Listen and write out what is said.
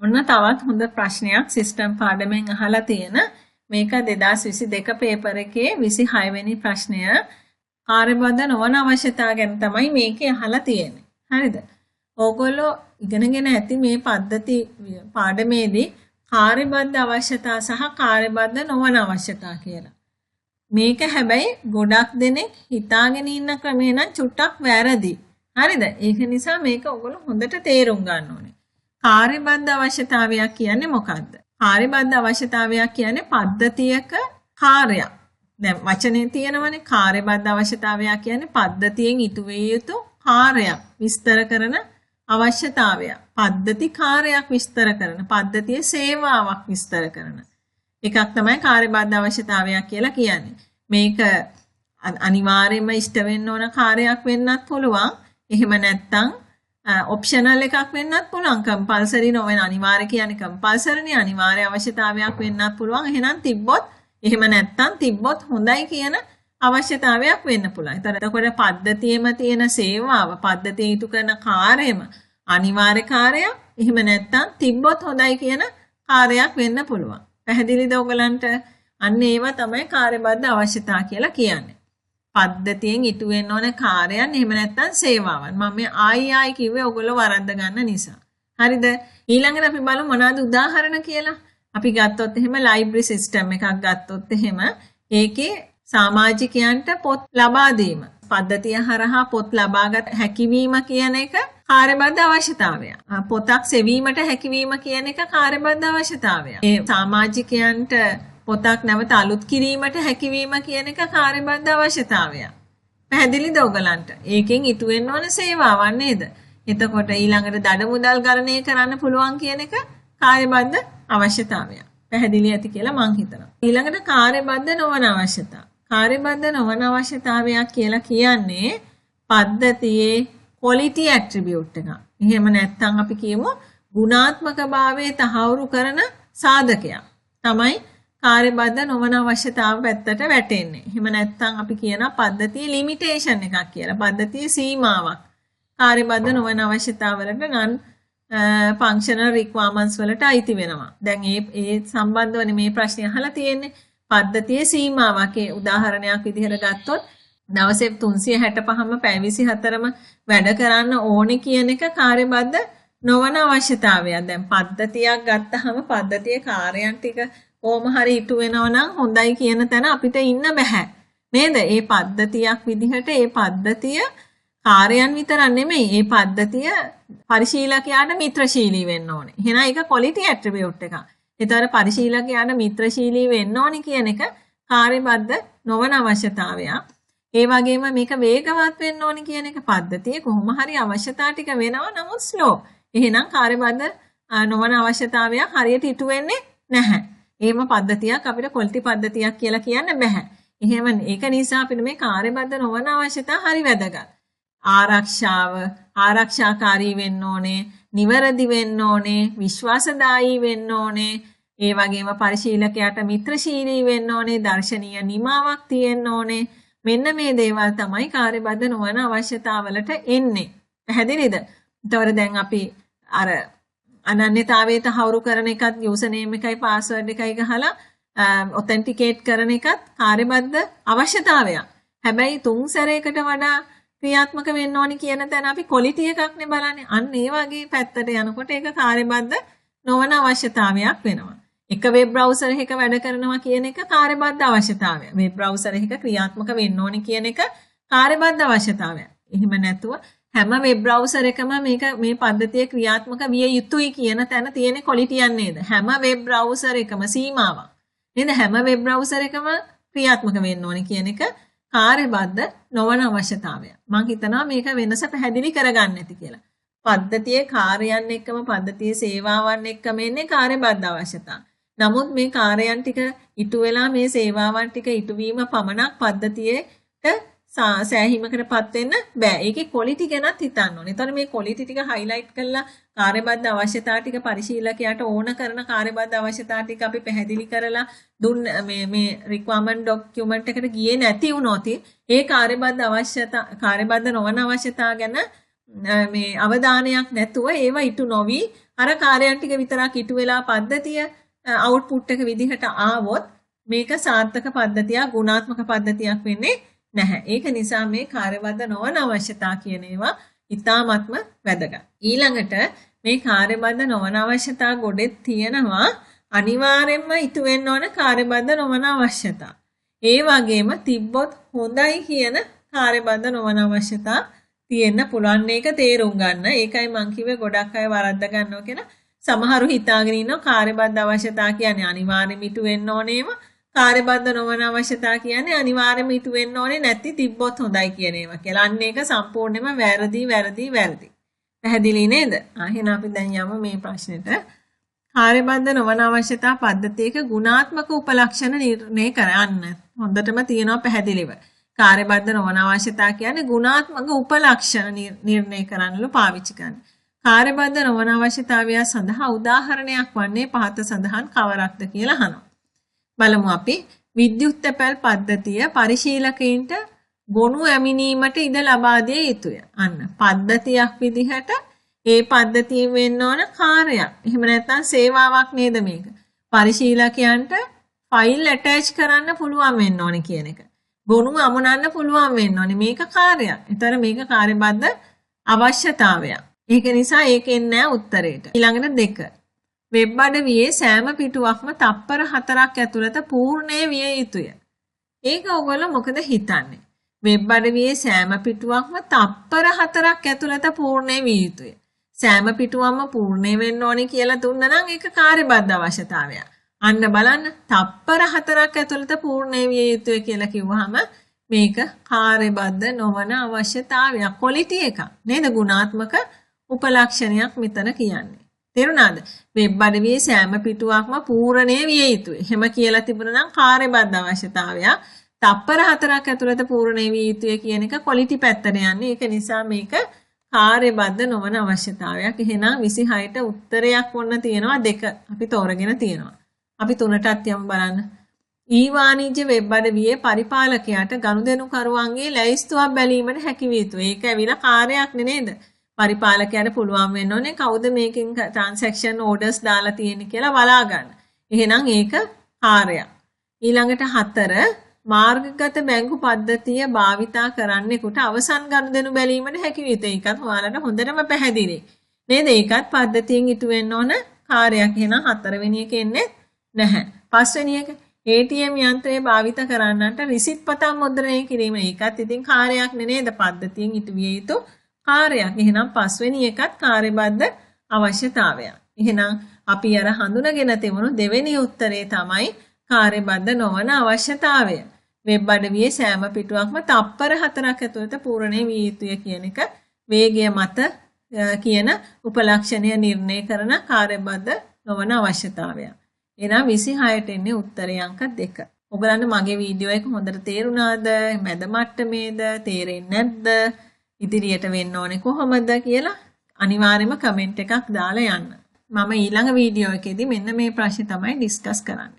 ඔන්න තවත් හොඳ ප්‍රශ්නයක් සිස්ටම් පාඩමෙන් අහලා තියෙන මේක 2022 පේපර් එකේ 26 වෙනි ප්‍රශ්නය කාර්යබද්ධ නොවන අවශ්‍යතාව ගැන තමයි මේකේ අහලා තියෙන්නේ. හරිද? ඕගොල්ලෝ ඉගෙනගෙන ඇති මේ පද්ධති පාඩමේදී කාර්යබද්ධ අවශ්‍යතාව සහ කාර්යබද්ධ නොවන අවශ්‍යතාව කියලා. මේක හැබැයි ගොඩක් දෙනෙක් හිතාගෙන ඉන්න ක්‍රමේ නම් චුට්ටක් වැරදි. හරිද? ඒක නිසා මේක ඕගොල්ලෝ හොඳට තේරුම් ගන්න ඕනේ. කාර්යබද්ධ අවශ්‍යතාවයක් කියන්නේ මොකක්ද? කාර්යබද්ධ අවශ්‍යතාවයක් කියන්නේ පද්ධතියක කාර්යයක්. දැන් වචනේ තියෙනවනේ කාර්යබද්ධ අවශ්‍යතාවයක් කියන්නේ පද්ධතියෙන් ඉටු විය යුතු කාර්යයක් විස්තර කරන අවශ්‍යතාවයක්. පද්ධති කාර්යයක් විස්තර කරන පද්ධතියේ සේවාවක් විස්තර කරන එකක් තමයි කාර්යබද්ධ අවශ්‍යතාවයක් කියලා කියන්නේ. මේක අනිවාර්යයෙන්ම ඉෂ්ට වෙන්න ඕන කාර්යයක් වෙන්නත් පුළුවන්. එහෙම නැත්නම් ඔප්ෂනල් එකක් වෙන්නත් පුළුවන්. කම්පල්සරි නොවන අනිවාර්ය කියන්නේ කම්පල්සරිනේ අනිවාර්ය අවශ්‍යතාවයක් වෙන්නත් පුළුවන්. එහෙනම් තිබ්බොත් එහෙම නැත්නම් තිබ්බොත් හොඳයි කියන අවශ්‍යතාවයක් වෙන්න පුළුවන්. එතකොට පද්ධතියෙම තියෙන සේවාව පද්ධතිය ඉටු කරන කාර්යම අනිවාර්ය කාර්යයක්. එහෙම නැත්නම් තිබ්බොත් හොඳයි කියන කාර්යයක් වෙන්න පුළුවන්. පැහැදිලිද ඔයගලන්ට? අන්න ඒවා තමයි කාර්යබද්ධ අවශ්‍යතාව කියලා කියන්නේ. පද්ධතියෙන් ඉටු වෙන්න ඕන කාර්යයන් එහෙම නැත්නම් සේවාවන්. මම මේ ආයි කිව්වේ ඔයගොල්ලෝ වරද්ද ගන්න නිසා. හරිද? ඊළඟට අපි බලමු මොනවාද උදාහරණ කියලා. අපි ගත්තොත් එහෙම ලයිබ්‍රරි සිස්ටම් එකක් ගත්තොත් එහෙම ඒකේ සමාජිකයන්ට පොත් ලබා දීම පද්ධතිය හරහා පොත් ලබාගත හැකියවීම කියන එක කාර්යබද්ධ අවශ්‍යතාවයක්. පොතක් සෙවීමට හැකියවීම කියන එක කාර්යබද්ධ අවශ්‍යතාවයක්. ඒ සමාජිකයන්ට පොතක් නැවත අලුත් කිරීමට හැකියවීම කියන එක කාර්යබද්ධ අවශ්‍යතාවයක්. පැහැදිලිද ඔයගලන්ට? ඒකෙන් ඉටු වෙන්න ඕන සේවාවක් නේද? එතකොට ඊළඟට දඩ මුදල් ගණනය කරන්න පුළුවන් කියන එක කාර්යබද්ධ අවශ්‍යතාවයක්. පැහැදිලි ඇති කියලා මං හිතනවා. ඊළඟට කාර්යබද්ධ නොවන අවශ්‍යතාව. කාර්යබද්ධ නොවන අවශ්‍යතාවයක් කියලා කියන්නේ පද්ධතියේ quality attribute එක. එහෙම නැත්නම් අපි කියමු ගුණාත්මක භාවයේ තහවුරු කරන සාධකයක්. තමයි කාර්යබද්ධ නොවන අවශ්‍යතාව පැත්තට වැටෙන්නේ. එහෙම නැත්නම් අපි කියන පද්ධතියේ ලිමිටේෂන් එකක් කියලා. පද්ධතියේ සීමාවක්. කාර්යබද්ධ නොවන අවශ්‍යතාවවලට non functional requirements වලට අයිති වෙනවා. දැන් ඒ සම්බන්ධවනේ මේ ප්‍රශ්නේ අහලා තියෙන්නේ. පද්ධතියේ සීමාවක්. ඒ උදාහරණයක් විදිහට ගත්තොත් දවසේ 365ම පැය 24ම වැඩ කරන්න ඕනේ කියන එක කාර්යබද්ධ නොවන අවශ්‍යතාවයක්. දැන් පද්ධතියක් ගත්තාම පද්ධතියේ කාර්යයන් ටික කොහොම හරි ඉටු වෙනවා නම් හොඳයි කියන තැන අපිට ඉන්න බෑ. නේද? ඒ පද්ධතියක් විදිහට ඒ පද්ධතිය කාර්යයන් විතරක් නෙමෙයි. ඒ පද්ධතිය පරිශීලකයාට මිත්‍රශීලී වෙන්න ඕනේ. එහෙනම් ඒක quality attribute එකක්. ඒතර පරිශීලකයාට මිත්‍රශීලී වෙන්න ඕනේ කියන එක කාර්යබද්ධ නොවන අවශ්‍යතාවයක්. ඒ වගේම මේක වේගවත් වෙන්න ඕනේ කියන එක පද්ධතියේ කොහොම හරි අවශ්‍යතා ටික වෙනවා නමුත් slow. එහෙනම් කාර්යබද්ධ නොවන අවශ්‍යතාවයක් හරියට ඉටු වෙන්නේ නැහැ. එහෙම පද්ධතියක් අපිට quality පද්ධතියක් කියලා කියන්න බෑ. එහෙම ඒක නිසා අපිට මේ කාර්යබද්ධ නොවන අවශ්‍යතා හරි වැදගත්. ආරක්ෂාකාරී වෙන්න ඕනේ, නිවැරදි වෙන්න ඕනේ, විශ්වාසදායී වෙන්න ඕනේ. ඒ වගේම පරිශීලකයාට මිත්‍රශීලී වෙන්න ඕනේ, දර්ශනීය නිමාවක් තියෙන්න ඕනේ. මෙන්න මේ දේවල් තමයි කාර්යබද්ධ නොවන අවශ්‍යතාවලට එන්නේ. පැහැදිලිද? ඒතකොට දැන් අපි අර අනන්‍යතාවයේ තහවුරු කරන එකත් යූසර් නේම් එකයි පාස්වර්ඩ් එකයි ගහලා ඔතෙන්ටිකේට් කරන එකත් කාර්යබද්ධ අවශ්‍යතාවයක්. හැබැයි 3 සැරයකට වඩා ක්‍රියාත්මක වෙන්න ඕනි කියන තැන අපි quality එකක්නේ බලන්නේ. අන්න ඒ වගේ පැත්තට යනකොට ඒක කාර්යබද්ධ නොවන අවශ්‍යතාවයක් වෙනවා. එක වෙබ් බ්‍රවුසර් එකක වැඩ කරනවා කියන එක කාර්යබද්ධ අවශ්‍යතාවයක්. වෙබ් බ්‍රවුසර් එකක ක්‍රියාත්මක වෙන්න ඕනි කියන එක කාර්යබද්ධ අවශ්‍යතාවයක්. එහෙම නැතුව හැම වෙබ් බ්‍රවුසර් එකම මේ පද්ධතිය ක්‍රියාත්මක විය යුතුයි කියන තැන තියෙන quality එක නේද? හැම වෙබ් බ්‍රවුසර් එකම සීමාවක්. නේද? හැම වෙබ් බ්‍රවුසර් එකම ක්‍රියාත්මක වෙන්න ඕනි කියන එක කාර්යබද්ධ නොවන අවශ්‍යතාවය. මම හිතනවා මේක වෙනස පැහැදිලි කරගන්න ඇති කියලා. පද්ධතියේ කාර්යයන් එක්කම පද්ධතියේ සේවාවන් එක්කම එන්නේ කාර්යබද්ධ අවශ්‍යතාව. නමුත් මේ කාර්යයන් ටික ඉටු වෙලා මේ සේවාවන් ටික ඉටු වීම පමණක් පද්ධතියට සෑහීමකටපත් වෙන්න බෑ. ඒකේ quality ගැනත් හිතන්න ඕනේ. ඒතර මේ quality ටික highlight කරලා කාර්යබද්ධ අවශ්‍යතා ටික පරිශීලකයාට ඕන කරන කාර්යබද්ධ අවශ්‍යතා ටික අපි පැහැදිලි කරලා දුන්න මේ requirement document එකට ගියේ නැති වුණොත් ඒ කාර්යබද්ධ නොවන අවශ්‍යතා ගැන මේ අවධානයක් නැතුව ඒවා ඉටු නොවි අර කාර්යයන් ටික විතරක් ඉටු වෙලා පද්ධතිය අවුට්පුට් එක විදිහට ආවොත් මේක සාර්ථක පද්ධතියක් ගුණාත්මක පද්ධතියක් වෙන්නේ නැහැ. ඒක නිසා මේ කාර්යබද්ධ නොවන අවශ්‍යතා කියන ඒවා ඉතාමත්ම වැදගත්. ඊළඟට මේ කාර්යබද්ධ නොවන අවශ්‍යතා ගොඩෙත් තියෙනවා අනිවාර්යයෙන්ම ඉටු වෙන්න ඕන කාර්යබද්ධ නොවන අවශ්‍යතා. ඒ වගේම තිබ්බොත් හොඳයි කියන කාර්යබද්ධ නොවන අවශ්‍යතා තියෙන්න පුළුවන් මේක තේරුම් ගන්න. ඒකයි මං කිව්වේ ගොඩක් අය වරද්ද ගන්නවා කියලා. සමහරු හිතාගෙන ඉන්නවා කාර්යබද්ධ අවශ්‍යතා කියන්නේ අනිවාර්යයෙන්ම ඉටු වෙන්න ඕනේම කාර්යබද්ධ නොවන අවශ්‍යතා කියන්නේ අනිවාර්යයෙන්ම ඉටු වෙන්න ඕනේ නැති තිබ්බොත් හොඳයි කියන ඒවා කියලා. අන්න ඒක සම්පූර්ණයෙන්ම වැරදි. පැහැදිලි නේද? එහෙනම් අපි දැන් යමු මේ ප්‍රශ්නෙට. කාර්යබද්ධ නොවන අවශ්‍යතා පද්ධතියක ගුණාත්මක උපලක්ෂණ නිර්ණය කරන්න. හොඳටම තියෙනවා පැහැදිලිව. කාර්යබද්ධ නොවන අවශ්‍යතා කියන්නේ ගුණාත්මක උපලක්ෂණ නිර්ණය කරන්නලු පාවිච්චි කරන්නේ. කාර්යබද්ධ නොවන අවශ්‍යතාවය සඳහා උදාහරණයක් වන්නේ පහත සඳහන් කවරක්ද කියලා අහනවා. බලමු අපි විද්‍යුත් තැපැල් පද්ධතිය පරිශීලකයින්ට ගොනු ඇමිනීමට ඉඩ ලබා දිය යුතුය. අන්න පද්ධතියක් විදිහට ඒ පද්ධතියෙන් වෙන්න ඕන කාර්යයක්. එහෙම නැත්නම් සේවාවක් නේද මේක. පරිශීලකයන්ට ෆයිල් ඇටච් කරන්න පුළුවන් වෙන්න ඕනේ කියන එක. ගොනු අමුණන්න පුළුවන් වෙන්න ඕනේ. මේක කාර්යයක්. ඒතර මේක කාර්යබද්ධ අවශ්‍යතාවයක්. ඒක නිසා ඒකෙන් නෑ උත්තරේට. ඊළඟට 2. වෙබ් අඩවියේ සෑම පිටුවක්ම තප්පර 4ක් ඇතුළත පූර්ණේ විය යුතුය. ඒක ඔයගොල්ලෝ මොකද හිතන්නේ? වෙබ් අඩවියේ සෑම පිටුවක්ම තප්පර 4ක් ඇතුළත පූර්ණේ විය යුතුය. සෑම පිටුවක්ම පූර්ණේ වෙන්න ඕනේ කියලා දුන්නා නම් ඒක කාර්යබද්ධ අවශ්‍යතාවයක්. අන්න බලන්න තප්පර 4ක් ඇතුළත පූර්ණේ විය යුතුය කියලා කිව්වහම මේක කාර්යබද්ධ නොවන අවශ්‍යතාවයක්. ක්වොලිටි එකක් නේද? ගුණාත්මක උපලක්ෂණයක් මෙතන කියන්නේ. තේරුණාද? වෙබ් අඩවියේ සෑම පිටුවක්ම පූර්ණේ විය යුතුය. එහෙම කියලා තිබුණා නම් කාර්යබද්ධ අවශ්‍යතාවයක්. තප්පර 4ක් ඇතුළත පූර්ණේ විය යුතුය කියන එක ක්වොලිටි පැත්තට යන්නේ. ඒක නිසා මේක කාර්යබද්ධ නොවන අවශ්‍යතාවයක්. එහෙනම් 26ට උත්තරයක් වොන්න තියෙනවා 2. අපි තෝරගෙන තියෙනවා. අපි 3ටත් යමු බලන්න. ඊ-වාණිජ්‍ය වෙබ් අඩවියේ පරිපාලකයාට ගනුදෙනුකරුවන්ගේ ලැයිස්තුවක් බැලීමට හැකි විය යුතුය. ඒක ඇවිල්ලා කාර්යයක් නේද? පරිපාලකයාට පුළුවන් වෙන්න ඕනේ කවුද මේකෙන් ට්‍රාන්සැක්ෂන් ඕඩර්ස් දාලා තියෙන්නේ කියලා බලා ගන්න. එහෙනම් ඒක කාර්යයක්. ඊළඟට 4 මාර්ගගත බැංකු පද්ධතිය භාවිතා කරන්නෙකුට අවසන් ගනුදෙනු බැලීමට හැකි විය යුතුයි. ඒකත් ඔයාලට හොඳටම පැහැදිලි. නේද? ඒකත් පද්ධතියෙන් ඉටු වෙන්න ඕන කාර්යයක්. එහෙනම් 4 වෙනි එක එන්නේ නැහැ. 5 වෙනි එක ATM යන්ත්‍රය භාවිත කරන්නන්ට රිසිට් පතක් මුද්‍රණය කිරීම. ඒකත් ඉතින් කාර්යයක් නේද? පද්ධතියෙන් ඉටු විය යුතු කාර්යයක්. එහෙනම් 5 වෙනි එකත් කාර්යබද්ධ අවශ්‍යතාවයක්. එහෙනම් අපි අර හඳුනගෙන තිබුණු දෙවෙනි උත්තරේ තමයි කාර්යබද්ධ නොවන අවශ්‍යතාවය. වෙබ් අඩවියේ සෑම පිටුවක්ම තප්පර 4ක් ඇතුළත පූර්ණේ විය යුතුය කියන එක වේගය මත කියන උපලක්ෂණය නිර්ණය කරන කාර්යබද්ධ නොවන අවශ්‍යතාවයක්. එහෙනම් 26ට එන්නේ උත්තරේ අංක 2. ඔයගලන්ට මගේ වීඩියෝ එක හොඳට තේරුණාද? මැද මට්ටමේද? තේරෙන්නේ නැද්ද? ඉදිරියට වෙන්න ඕනේ කොහොමද කියලා අනිවාර්යයෙන්ම කමෙන්ට් එකක් දාලා යන්න. මම ඊළඟ වීඩියෝ එකේදී මෙන්න මේ ප්‍රශ්නේ තමයි ඩිස්කස් කරන්නේ.